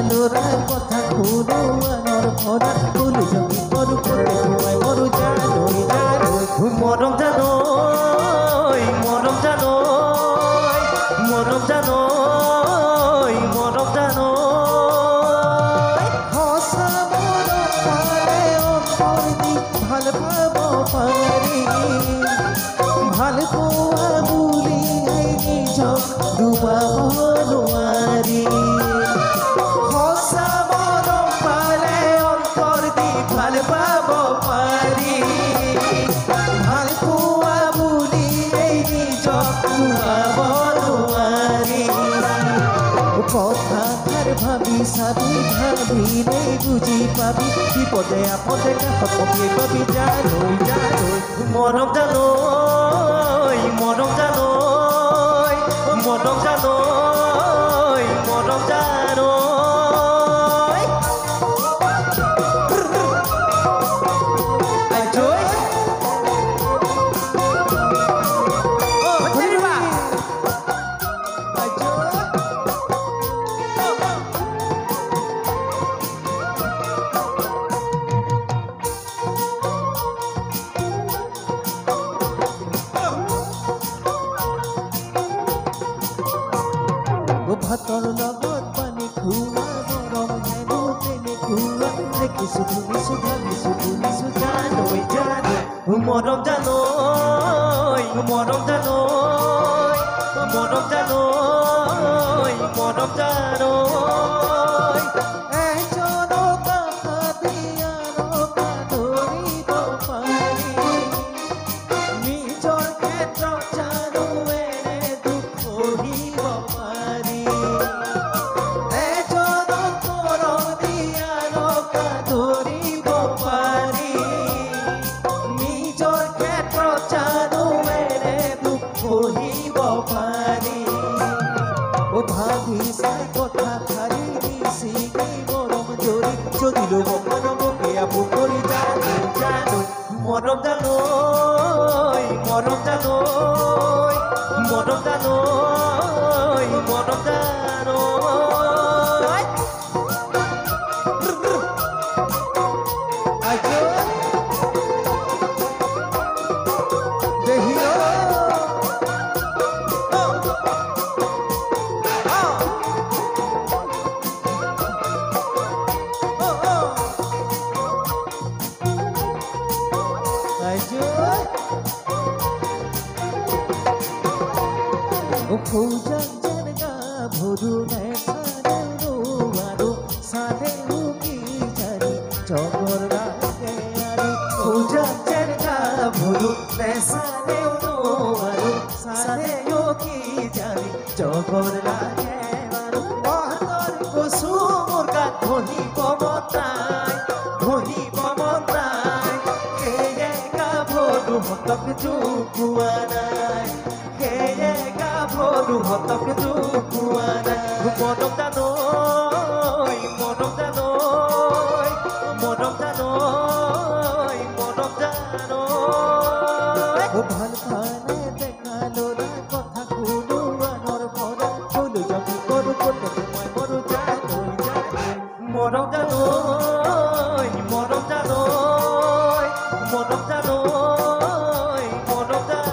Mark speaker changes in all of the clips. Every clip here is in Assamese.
Speaker 1: লোৰা কথা শুনো আনৰ ভৰা ফুলি জমি মৰু পতে মই মৰু জানৈ জানৈ মৰম জানৈ মৰম জানৈ মৰম জানৈ মৰম জানৈ
Speaker 2: সঁচা মৰম পালে অন্তৰ দি ভাল পাব পাৰি ভাল পোৱা বুলি নিজক ডুবাব নোৱাৰি
Speaker 1: সঁচা মৰম পালে অন্তৰ দি ভাল পাব পাৰি ভাল পোৱা বুলি নিজক ডুবাব নোৱাৰি
Speaker 2: কথাষাৰ ভাবি চাবি ভাবিলে বুজি পাবি বিপদে আপদে কাষত কপিয়াই পাবি জানৈ জানৈ
Speaker 1: মৰম জানৈ মৰম জানৈ মৰম জানৈ মৰম জানৈ আজৈ ও ধৰিবা
Speaker 2: ভাতৰ লগত পানী খোৱা গৰম হেনো তেনেকুৱা দেখিছো শুনিছো ভাবিছো শুনিছো
Speaker 1: জানৈ জানৈ মৰম জানৈ মৰম জানৈ মৰম জানৈ মৰম জানৈ
Speaker 2: এজনক আশা দিয়াৰক ধৰিব পাৰি
Speaker 1: নিজৰ ক্ষেত্ৰত জানুৱেৰে দুখ সহিব পাৰি এজনক মৰম দিয়াৰক ধৰিব পাৰি নিজৰ ক্ষেত্ৰত জানুৱেৰে দুখ সহিব পাৰি
Speaker 2: ভাবি চাই কথা খালি দিছিকি মৰম জৰি যদিলো মনমকে আপু কৰি জানো
Speaker 1: জানৈ মৰম জানৈ মৰম জানৈ মৰম জানৈ মৰম জানৈ
Speaker 2: Pujan jarga bhoru nesane aro sane uki jari chokor lage ari
Speaker 1: pujan jarga bhoru nesane aro sane uki jari chokor lage aro bahar kusumur ka dhoni pomotai keye ka bhoru hotak jukuanai keye ka bhoru hotak jukuanai মৰম জানৈ মৰম জানৈ মৰম জানৈ মৰম জানৈ
Speaker 2: ভাল পালে দেখা লোৰা কথা শুনো আনৰ পৰা ফুলি জমি মৰু পতে মই মৰু জানৈ জানৈ
Speaker 1: মৰম জানৈ মৰম জানৈ মৰম জানৈ মৰম জানৈ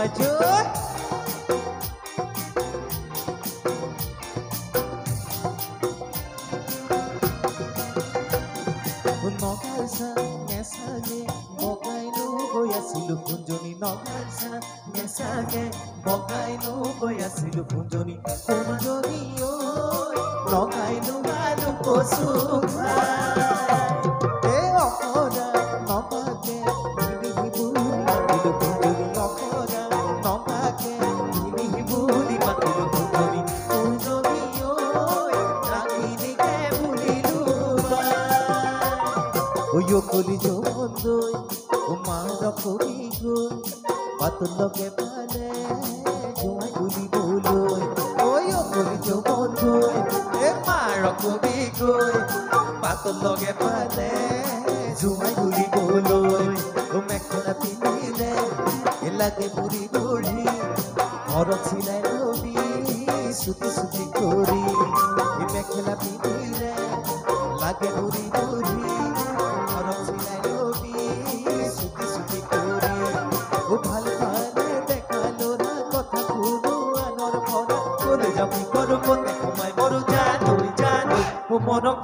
Speaker 2: আজৈ নগাইছা নেচাগে বগাইনো গৈ আছিলো কুঞ্জনী নগাইছা নেচাগে বগাইনো গৈ আছিলো কুঞ্জনী কুঞ্জনী ঐ লগাইনো আলু কচু এ অকৰা নগাকে নিহি বুলি মাতিলো কুঞ্জনী অকৰা নগাকে নিহি বুলি মাতিলো কুঞ্জনী কুঞ্জনী ঐ ৰাগিনীকে বুলিলো ওই কলি জমন্দই ও মার করি গই পাতলকে পালে জয় গুলি বলই ওই কলি জমন্দই সুতি সুতি করি মেখেলা পিঁধিলে লাগে নুরি নুরি নরম সিলাই লবি সুতি সুতি করি ও ভাল ভালে দেখালো না কথা কোনো আনর ভরা
Speaker 1: চলে যাবি করব তোমায় মরু জানো জানো ও মরম